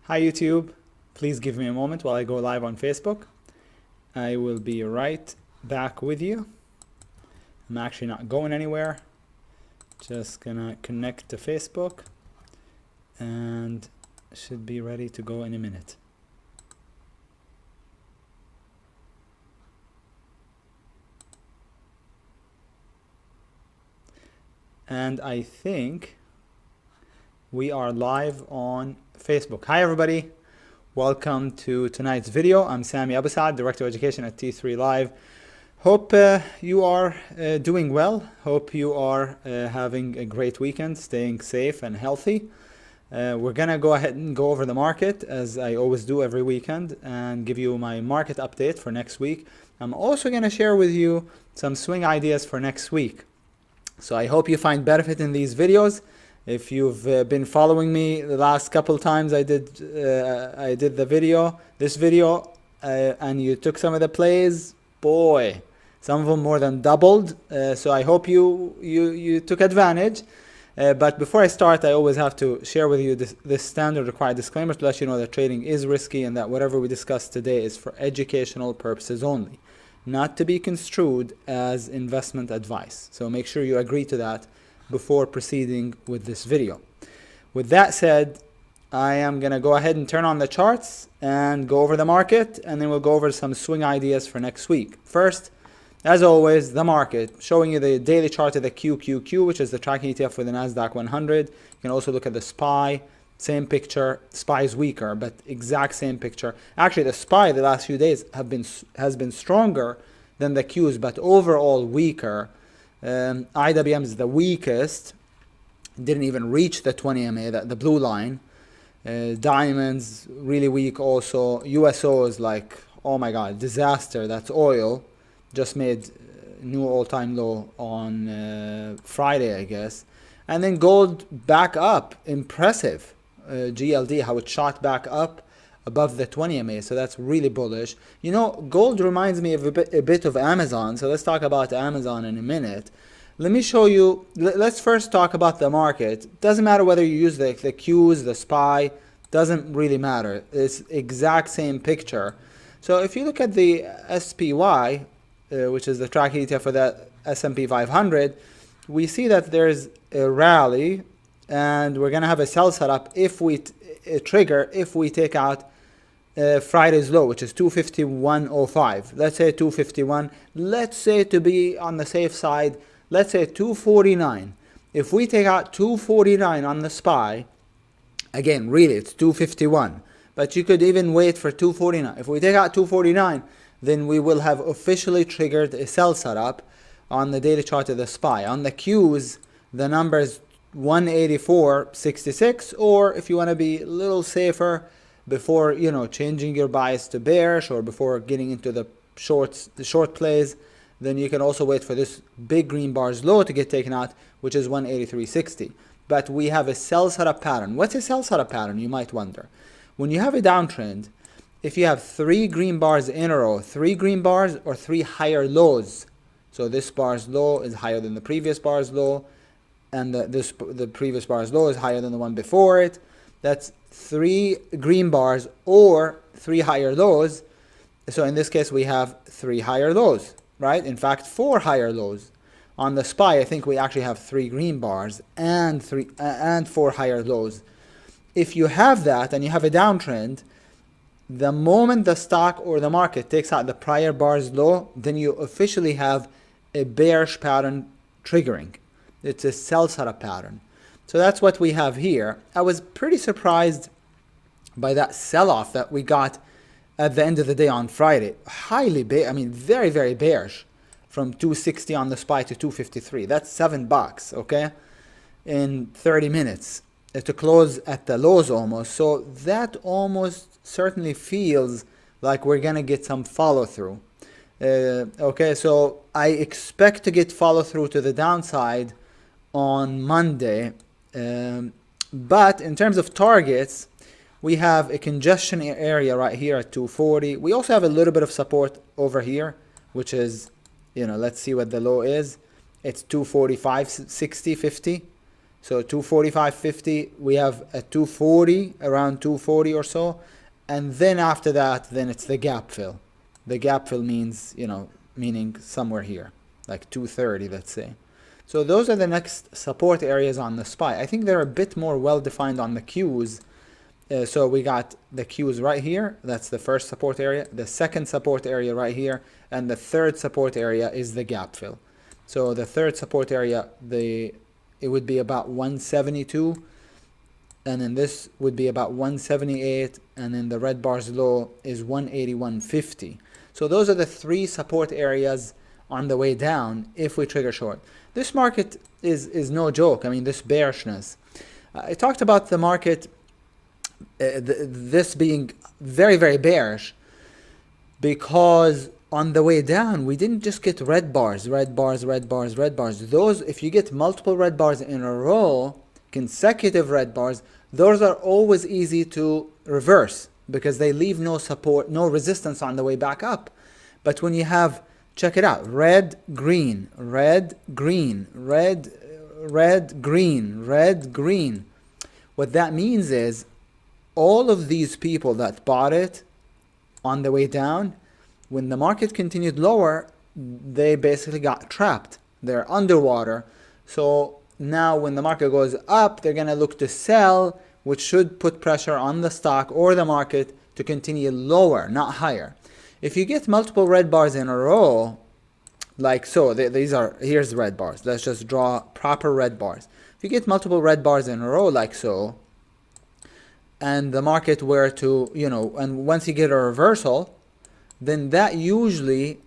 Hi YouTube, please give me a moment while I go live on Facebook. I will be right back with you. I'm actually not going anywhere. Just gonna connect to Facebook and should be ready to go in a minute. And I think we are live on Facebook. Hi everybody, welcome to tonight's video. I'm Sami Abu Saad, Director of Education at T3 Live. Hope you are doing well. Hope you are having a great weekend, staying safe and healthy. We're gonna go ahead and go over the market as I always do every weekend and give you my market update for next week. I'm also gonna share with you some swing ideas for next week. So I hope you find benefit in these videos. If you've been following me the last couple times I did this video, and you took some of the plays, boy, some of them more than doubled. So I hope you took advantage. But before I start, I always have to share with you this standard required disclaimer to let you know that trading is risky and that whatever we discuss today is for educational purposes only, not to be construed as investment advice. So make sure you agree to that before proceeding with this video. With that said, I am going to go ahead and turn on the charts and go over the market, and then we'll go over some swing ideas for next week. First, as always, the market, showing you the daily chart of the QQQ, which is the tracking ETF for the Nasdaq 100. You can also look at the SPY, same picture. SPY is weaker, but exact same picture. Actually, the SPY the last few days has been stronger than the Qs, but overall weaker. IWM is the weakest, didn't even reach the 20 MA, the blue line. Diamonds really weak also. USO is like, oh my god, disaster. That's oil, just made new all-time low on Friday, I guess. And then gold back up, impressive. GLD, how it shot back up above the 20 MA, so that's really bullish. You know, gold reminds me of a bit of Amazon, so let's talk about Amazon in a minute. Let me show you, let's first talk about the market. Doesn't matter whether you use the Qs, the SPY, doesn't really matter. It's exact same picture. So if you look at the SPY, which is the tracking ETF for the S&P 500, we see that there's a rally, and we're gonna have a sell setup if we trigger if we take out Friday's low, which is 251.05. Let's say 251. Let's say, to be on the safe side, let's say 249. If we take out 249 on the SPY, again, really it's 251, but you could even wait for 249. If we take out 249, then we will have officially triggered a sell setup on the daily chart of the SPY. On the Qs, the number is 184.66, or if you want to be a little safer, before changing your bias to bearish or before getting into the short plays, then you can also wait for this big green bar's low to get taken out, which is 183.60. But we have a sell setup pattern. What's a sell setup pattern, you might wonder? When you have a downtrend, if you have 3 green bars in a row, 3 green bars or 3 higher lows, so this bar's low is higher than the previous bar's low, and the previous bar's low is higher than the one before it, that's 3 green bars or 3 higher lows. So in this case we have 3 higher lows, right? In fact, 4 higher lows. On the SPY, I think we actually have 3 green bars and 4 higher lows. If you have that and you have a downtrend, the moment the stock or the market takes out the prior bar's low, then you officially have a bearish pattern triggering. It's a sell setup pattern. So that's what we have here. I was pretty surprised by that sell-off that we got at the end of the day on Friday. Very, very bearish, from 260 on the SPY to 253. That's $7, okay, in 30 minutes to close at the lows almost. So that almost certainly feels like we're gonna get some follow-through. Okay, so I expect to get follow-through to the downside on Monday. But in terms of targets, we have a congestion area right here at 240. We also have a little bit of support over here, which is, let's see what the low is. It's 245, 60, 50. So 245.50, we have a 240, around 240 or so. And then after that, then it's the gap fill. The gap fill means, you know, meaning somewhere here, like 230, let's say. So those are the next support areas on the SPY. I think they're a bit more well-defined on the Qs. So we got the Qs right here. That's the first support area. The second support area right here. And the third support area is the gap fill. So the third support area, it would be about 172. And then this would be about 178. And then the red bar's low is 181.50. So those are the three support areas on the way down if we trigger short. This market is no joke. I mean, this bearishness. I talked about the market, this being very, very bearish, because on the way down, we didn't just get red bars. Those, if you get multiple red bars in a row, consecutive red bars, those are always easy to reverse because they leave no support, no resistance on the way back up. But when you have, check it out, red, green, red, green, red, green, red, green. What that means is all of these people that bought it on the way down, when the market continued lower, they basically got trapped. They're underwater. So now when the market goes up, they're going to look to sell, which should put pressure on the stock or the market to continue lower, not higher. If you get multiple red bars in a row, like so, here's red bars. Let's just draw proper red bars. If you get multiple red bars in a row like so, and the market were to, you know, and once you get a reversal, then that usually,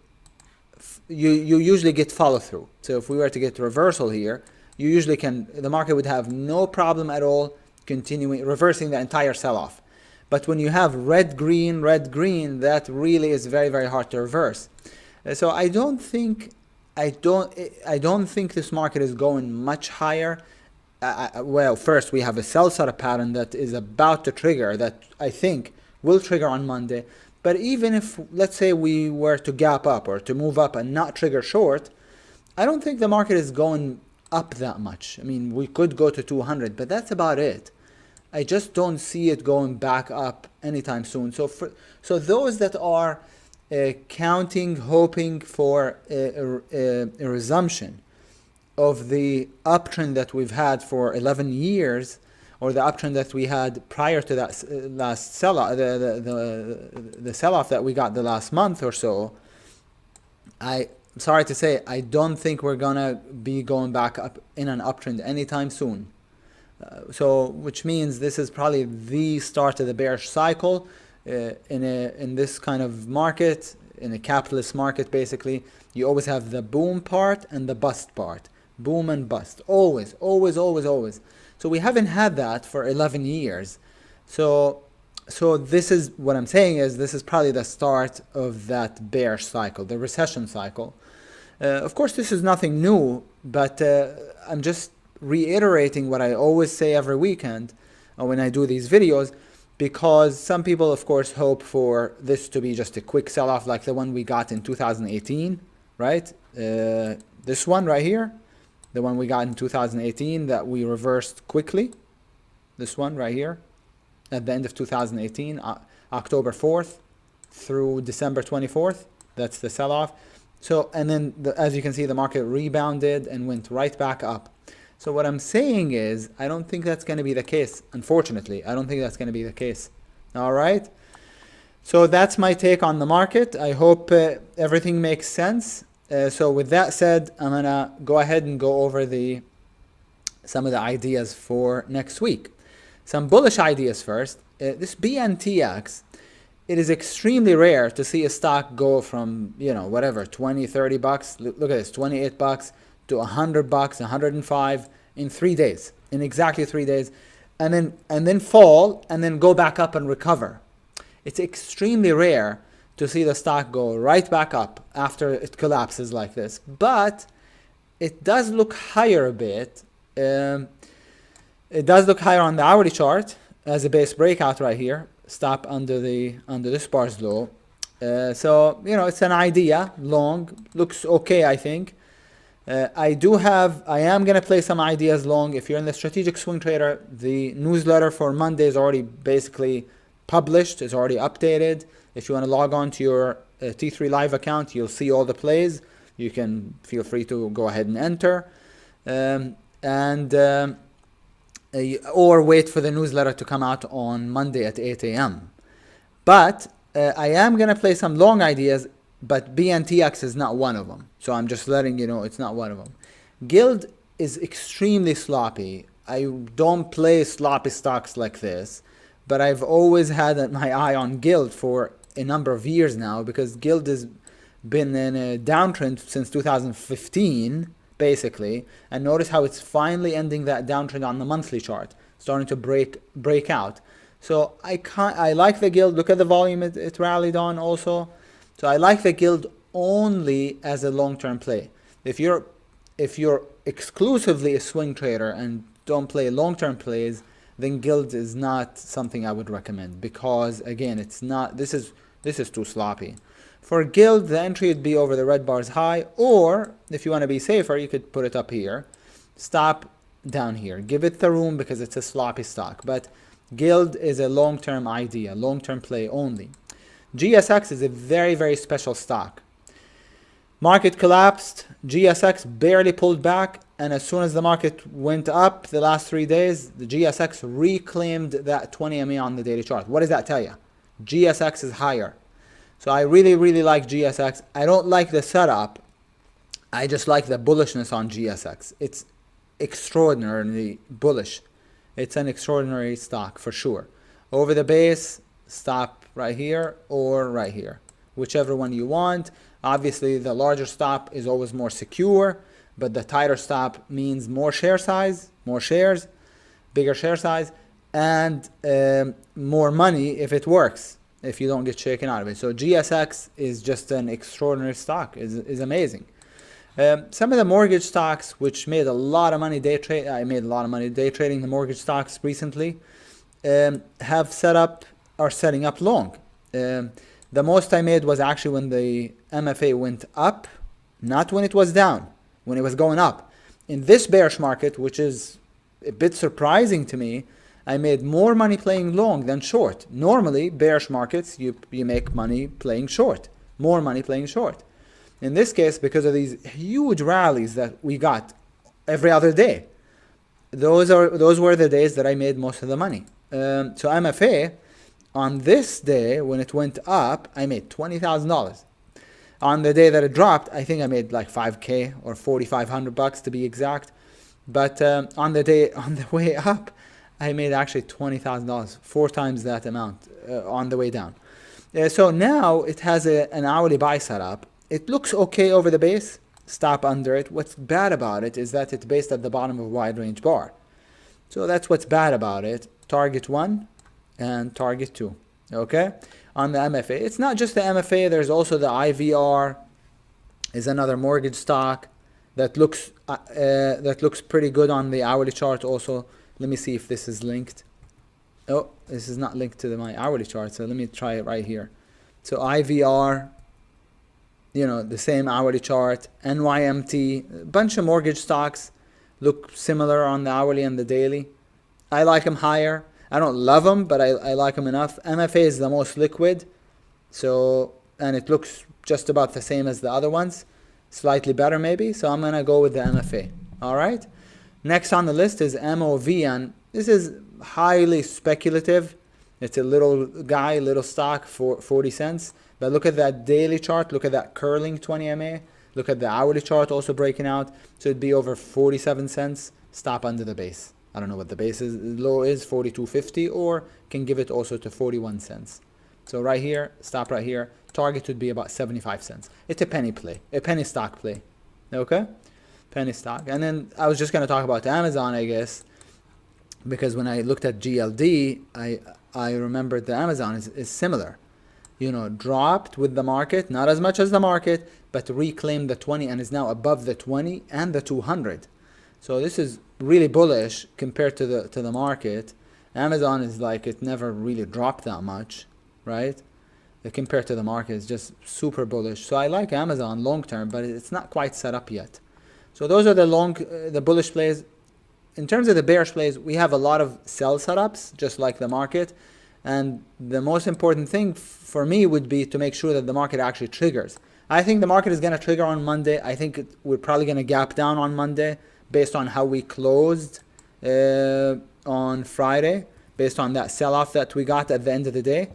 you usually get follow through. So if we were to get reversal here, you usually the market would have no problem at all reversing the entire sell-off. But when you have red, green, that really is very, very hard to reverse. So I don't think this market is going much higher. Well, first we have a sell setup pattern that is about to trigger, that I think will trigger on Monday. But even if, let's say, we were to gap up or to move up and not trigger short, I don't think the market is going up that much. I mean, we could go to 200, but that's about it. I just don't see it going back up anytime soon. So those that are hoping for a resumption of the uptrend that we've had for 11 years, or the uptrend that we had prior to that last sell-off, the sell-off that we got the last month or so, I'm sorry to say, I don't think we're gonna be going back up in an uptrend anytime soon. Which means this is probably the start of the bearish cycle in this kind of market, in a capitalist market. Basically, you always have the boom part and the bust part, boom and bust, always. So we haven't had that for 11 years. So this is what I'm saying is this is probably the start of that bearish cycle, the recession cycle. Of course, this is nothing new, but I'm just reiterating what I always say every weekend when I do these videos, because some people, of course, hope for this to be just a quick sell-off like the one we got in 2018, right? This one right here, the one we got in 2018 that we reversed quickly. This one right here at the end of 2018, October 4th through December 24th. That's the sell-off. So, and then as you can see, the market rebounded and went right back up. So what I'm saying is, I don't think that's going to be the case. Unfortunately, I don't think that's going to be the case. All right. So that's my take on the market. I hope everything makes sense. So with that said, I'm going to go ahead and go over some of the ideas for next week. Some bullish ideas first. This BNTX, it is extremely rare to see a stock go from, you know, whatever, 20, 30 bucks. Look at this, 28 bucks. To $100, 105 in 3 days, in exactly 3 days, and then fall and then go back up and recover. It's extremely rare to see the stock go right back up after it collapses like this, but it does look higher a bit. It does look higher on the hourly chart as a base breakout right here. Stop under this bar's low. So you know, it's an idea. Long looks okay, I think. I am going to play some ideas long. If you're in the strategic swing trader, the newsletter for Monday is already basically published, it's already updated. If you want to log on to your T3 Live account, you'll see all the plays. You can feel free to go ahead and enter. Or wait for the newsletter to come out on Monday at 8 a.m. But I am going to play some long ideas, but BNTX is not one of them. So I'm just letting you know it's not one of them. Guild is extremely sloppy. I don't play sloppy stocks like this, but I've always had my eye on Guild for a number of years now, because Guild has been in a downtrend since 2015, basically, and notice how it's finally ending that downtrend on the monthly chart, starting to break out. So I like the Guild. Look at the volume it rallied on also. So I like the Guild only as a long-term play. If you're exclusively a swing trader and don't play long-term plays, then Guild is not something I would recommend, because again, it's not. This is too sloppy. For Guild, the entry would be over the red bar's high, or if you want to be safer, you could put it up here. Stop down here. Give it the room because it's a sloppy stock. But Guild is a long-term idea, long-term play only. GSX is a very, very special stock. Market collapsed, GSX barely pulled back, and as soon as the market went up the last 3 days, the GSX reclaimed that 20 MA on the daily chart. What does that tell you? GSX is higher. So I really, really like GSX. I don't like the setup. I just like the bullishness on GSX. It's extraordinarily bullish. It's an extraordinary stock for sure. Over the base, stop right here or right here, whichever one you want. Obviously, the larger stop is always more secure, but the tighter stop means more share size, more shares, bigger share size, and more money if it works, if you don't get shaken out of it. So GSX is just an extraordinary stock, is amazing. Some of the mortgage stocks, which made a lot of money day trading, I made a lot of money day trading the mortgage stocks recently, are setting up long. The most I made was actually when the MFA went up, not when it was down, when it was going up. In this bearish market, which is a bit surprising to me, I made more money playing long than short. Normally, bearish markets, you make money playing short, more money playing short. In this case, because of these huge rallies that we got every other day, those were the days that I made most of the money. So MFA, on this day when it went up, I made $20,000. On the day that it dropped, I think I made like $5K or $4,500 to be exact. But on the way up, I made actually $20,000, 4 times that amount on the way down. So now it has an hourly buy setup. It looks okay over the base, stop under it. What's bad about it is that it's based at the bottom of a wide range bar. So that's what's bad about it. Target 1 and target 2. Okay? On the MFA. It's not just the MFA, there's also the IVR, is another mortgage stock that looks pretty good on the hourly chart also. Let me see if this is linked. Oh, this is not linked to my hourly chart, so let me try it right here. So IVR, the same hourly chart, NYMT, a bunch of mortgage stocks look similar on the hourly and the daily. I like them higher. I don't love them, but I like them enough. MFA is the most liquid, and it looks just about the same as the other ones, slightly better maybe, so I'm going to go with the MFA. All right? Next on the list is MOV, and this is highly speculative. It's a little stock for 40 cents. But look at that daily chart. Look at that curling 20 MA. Look at the hourly chart also breaking out. So it'd be over 47 cents. Stop under the base. I don't know what the base low is, 42.50, or can give it also to 41 cents. So right here, stop right here. Target would be about 75 cents. It's a penny play, a penny stock play. Okay? Penny stock. And then I was just going to talk about Amazon, I guess, because when I looked at GLD, I remembered the Amazon is similar. Dropped with the market, not as much as the market, but reclaimed the 20 and is now above the 20 and the 200. So this is really bullish compared to the market. Amazon is like, it never really dropped that much, right? Compared to the market, it's just super bullish. So I like Amazon long term, but it's not quite set up yet. So those are the the bullish plays. In terms of the bearish plays, we have a lot of sell setups, just like the market. And the most important thing for me would be to make sure that the market actually triggers. I think the market is going to trigger on Monday. I think we're probably going to gap down on Monday based on how we closed on Friday, based on that sell-off that we got at the end of the day.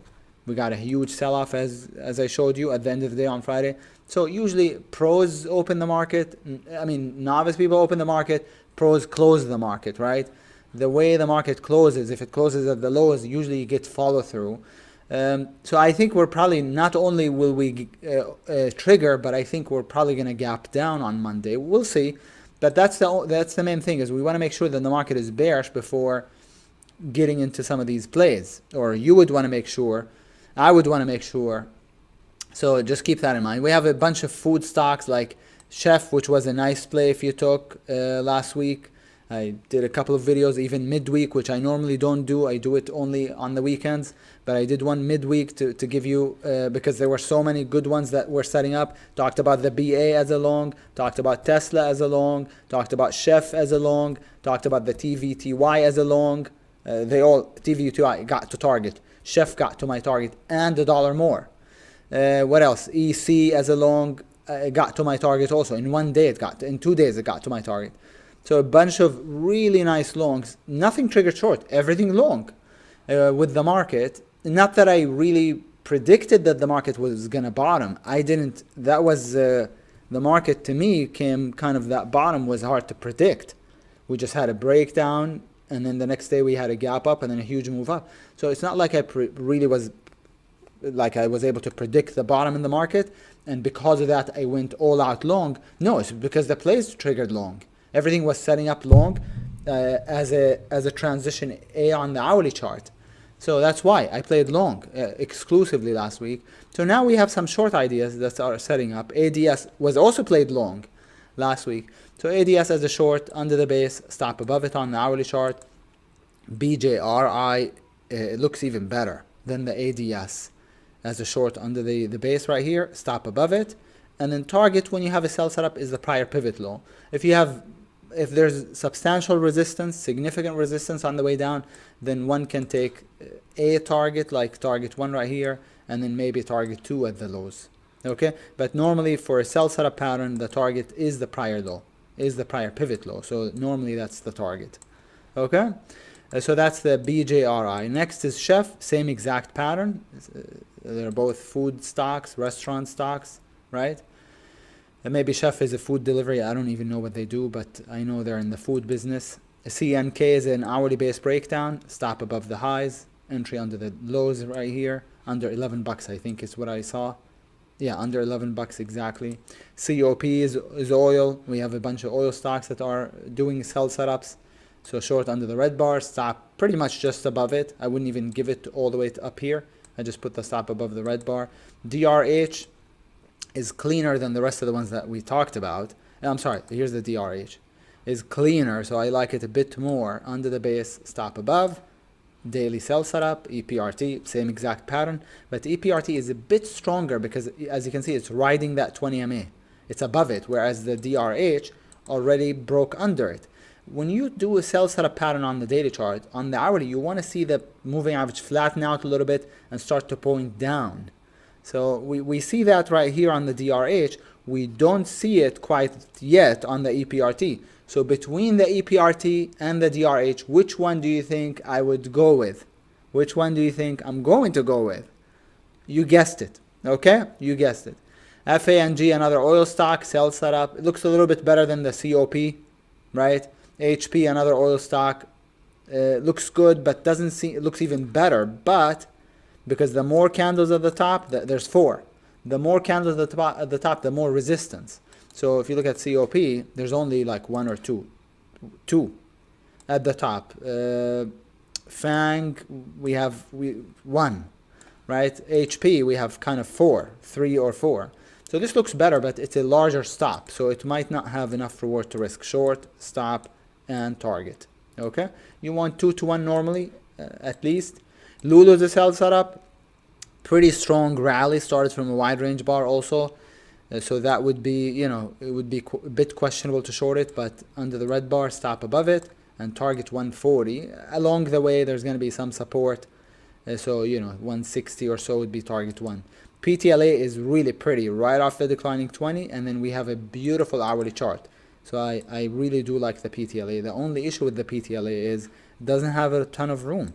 We got a huge sell-off as I showed you at the end of the day on Friday. So usually pros open the market. I mean, novice people open the market. Pros close the market, right? The way the market closes, if it closes at the lows, usually you get follow through. So I think we're probably, not only will we trigger, but I think we're probably going to gap down on Monday. We'll see. But that's the main thing, is we want to make sure that the market is bearish before getting into some of these plays. Or you would want to make sure, I would want to make sure. So just keep that in mind. We have a bunch of food stocks like Chef, which was a nice play if you took last week. I did a couple of videos even midweek, which I normally don't do. I do it only on the weekends. But I did one midweek to give you, because there were so many good ones that we're setting up. Talked about the BA as a long, talked about Tesla as a long, talked about Chef as a long, talked about the TVTY as a long. TVTY got to target. Chef got to my target and $1 more. What else? EC as a long got to my target also. In 1 day in 2 days it got to my target. So a bunch of really nice longs. Nothing triggered short. Everything long with the market. Not that I really predicted that the market was going to bottom. I didn't. That was the market to me came kind of, that bottom was hard to predict. We just had a breakdown, and then the next day we had a gap up and then a huge move up. So it's not like I really was like I was able to predict the bottom in the market, and because of that I went all out long. No, it's because the plays triggered long. Everything was setting up long as a transition A on the hourly chart. So that's why I played long exclusively last week. So now we have some short ideas that are setting up. ADS was also played long last week. So ADS as a short under the base, stop above it on the hourly chart. BJRI, it looks even better than the ADS as a short under the base right here, stop above it. And then target when you have a sell setup is the prior pivot low. If there's substantial resistance, significant resistance on the way down, then one can take a target like target 1 right here, and then maybe target 2 at the lows. Okay, but normally for a sell setup pattern, the target is the prior low, is the prior pivot low. So normally that's the target. Okay, so that's the BJRI. Next is Chef, same exact pattern. They're both food stocks, restaurant stocks, right? And maybe Chef is a food delivery. I don't even know what they do, but I know they're in the food business. CNK is an hourly base breakdown. Stop above the highs. Entry under the lows right here. Under $11, I think is what I saw. Yeah, under $11 exactly. COP is oil. We have a bunch of oil stocks that are doing sell setups. So short under the red bar. Stop pretty much just above it. I wouldn't even give it all the way up here. I just put the stop above the red bar. DRH is cleaner than the rest of the ones that we talked about. I'm sorry, here's the DRH. Is cleaner, so I like it a bit more. Under the base, stop above. Daily sell setup, EPRT, same exact pattern. But EPRT is a bit stronger because, as you can see, it's riding that 20 MA. It's above it, whereas the DRH already broke under it. When you do a sell setup pattern on the daily chart, on the hourly, you want to see the moving average flatten out a little bit and start to point down. So we see that right here on the DRH. We don't see it quite yet on the EPRT. So between the EPRT and the DRH, which one do you think I would go with? Which one do you think I'm going to go with? You guessed it, okay? You guessed it. FANG, another oil stock, sell setup. It looks a little bit better than the COP, right? HP, another oil stock. Looks good, but doesn't seem, it looks even better, but because the more candles at the top, there's 4. The more candles at the top, the more resistance. So if you look at COP, there's only like 1 or 2. 2 at the top. FANG, we have 1, right? HP, we have kind of 3 or 4. So this looks better, but it's a larger stop. So it might not have enough reward to risk. Short, stop, and target. Okay? You want 2 to 1 normally, at least. Lulu's a sell setup. Pretty strong rally. Started from a wide range bar also. So that would be, you know, it would be a bit questionable to short it, but under the red bar, stop above it and target 140. Along the way, there's going to be some support. So, you know, 160 or so would be target 1. PTLA is really pretty right off the declining 20, and then we have a beautiful hourly chart. So I really do like the PTLA. The only issue with the PTLA is it doesn't have a ton of room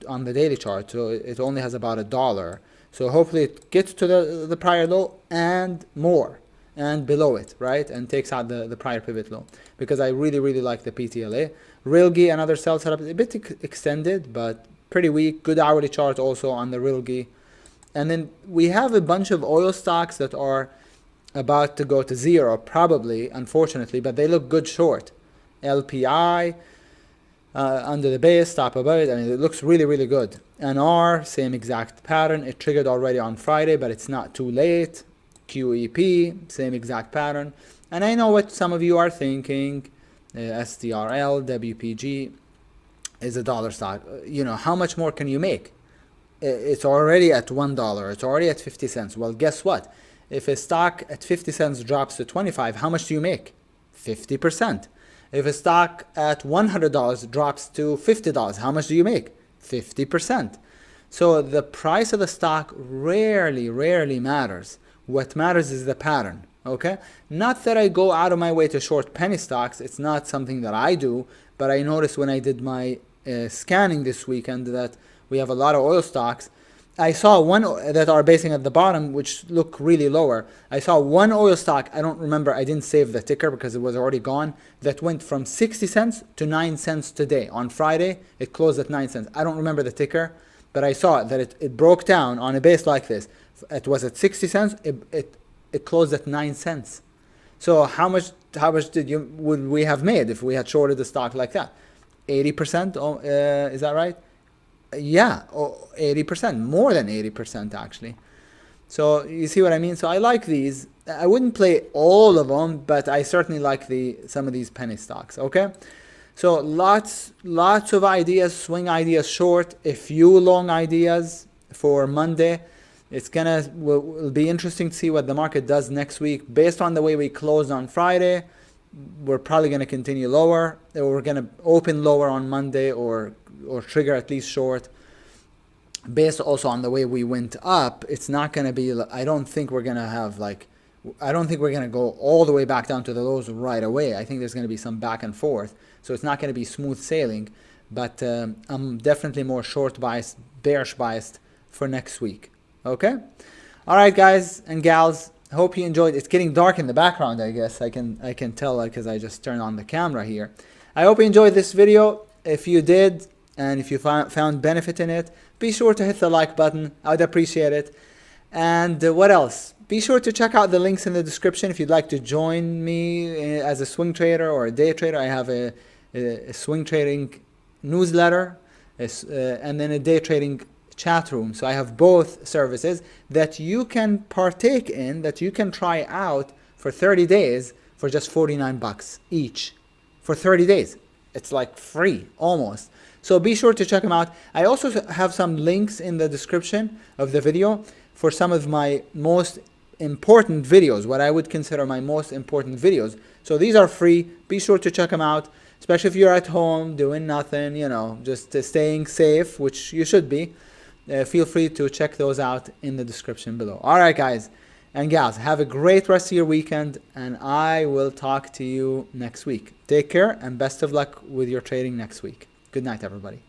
on the daily chart. So it only has about $1. So hopefully it gets to the prior low and more and below it, right? And takes out the prior pivot low, because I really like the PTLA. Rilgi, another sell setup, a bit extended, but pretty weak. Good hourly chart also on the Rilgi. And then we have a bunch of oil stocks that are about to go to zero, probably, unfortunately, but they look good short. LPI, under the base, stop above it. I mean, it looks really good. NR, same exact pattern. It triggered already on Friday, but it's not too late. QEP, same exact pattern. And I know what some of you are thinking. SDRL, WPG is a dollar stock. You know, how much more can you make? It's already at $1. It's already at 50 cents. Well, guess what? If a stock at 50 cents drops to 25, how much do you make? 50%. If a stock at $100 drops to $50, how much do you make? 50%. So the price of the stock rarely matters. What matters is the pattern, okay? Not that I go out of my way to short penny stocks. It's not something that I do, but I noticed when I did my scanning this weekend that we have a lot of oil stocks. I saw one that are basing at the bottom, which look really lower. I saw one oil stock, I don't remember, I didn't save the ticker because it was already gone, that went from 60 cents to 9 cents today. On Friday, it closed at 9 cents. I don't remember the ticker, but I saw that it broke down on a base like this. It was at 60 cents, it closed at 9 cents. So how much would we have made if we had shorted the stock like that? 80%, is that right? Yeah, 80%, more than 80% actually. So you see what I mean? So I like these. I wouldn't play all of them, but I certainly like some of these penny stocks, okay? So lots of ideas, swing ideas short, a few long ideas for Monday. It's will be interesting to see what the market does next week. Based on the way we closed on Friday, we're probably going to continue lower, or we're going to open lower on Monday, or trigger at least short. Based also on the way we went up, it's not going to be, I don't think we're going to go all the way back down to the lows right away. I think there's going to be some back and forth. So it's not going to be smooth sailing, but I'm definitely more short biased, bearish biased for next week. Okay? All right, guys and gals. Hope you enjoyed. It's getting dark in the background, I guess. I can tell because I just turned on the camera here. I hope you enjoyed this video. If you did, and if you found benefit in it, be sure to hit the like button. I would appreciate it. And what else? Be sure to check out the links in the description if you'd like to join me as a swing trader or a day trader. I have a swing trading newsletter and then a day trading chat room. So I have both services that you can partake in, that you can try out for 30 days for just $49 each. For 30 days. It's like free, almost. So be sure to check them out. I also have some links in the description of the video for some of my most important videos, what I would consider my most important videos. So these are free. Be sure to check them out, especially if you're at home doing nothing, you know, just staying safe, which you should be. Feel free to check those out in the description below. All right, guys and gals, have a great rest of your weekend, and I will talk to you next week. Take care and best of luck with your trading next week. Good night, everybody.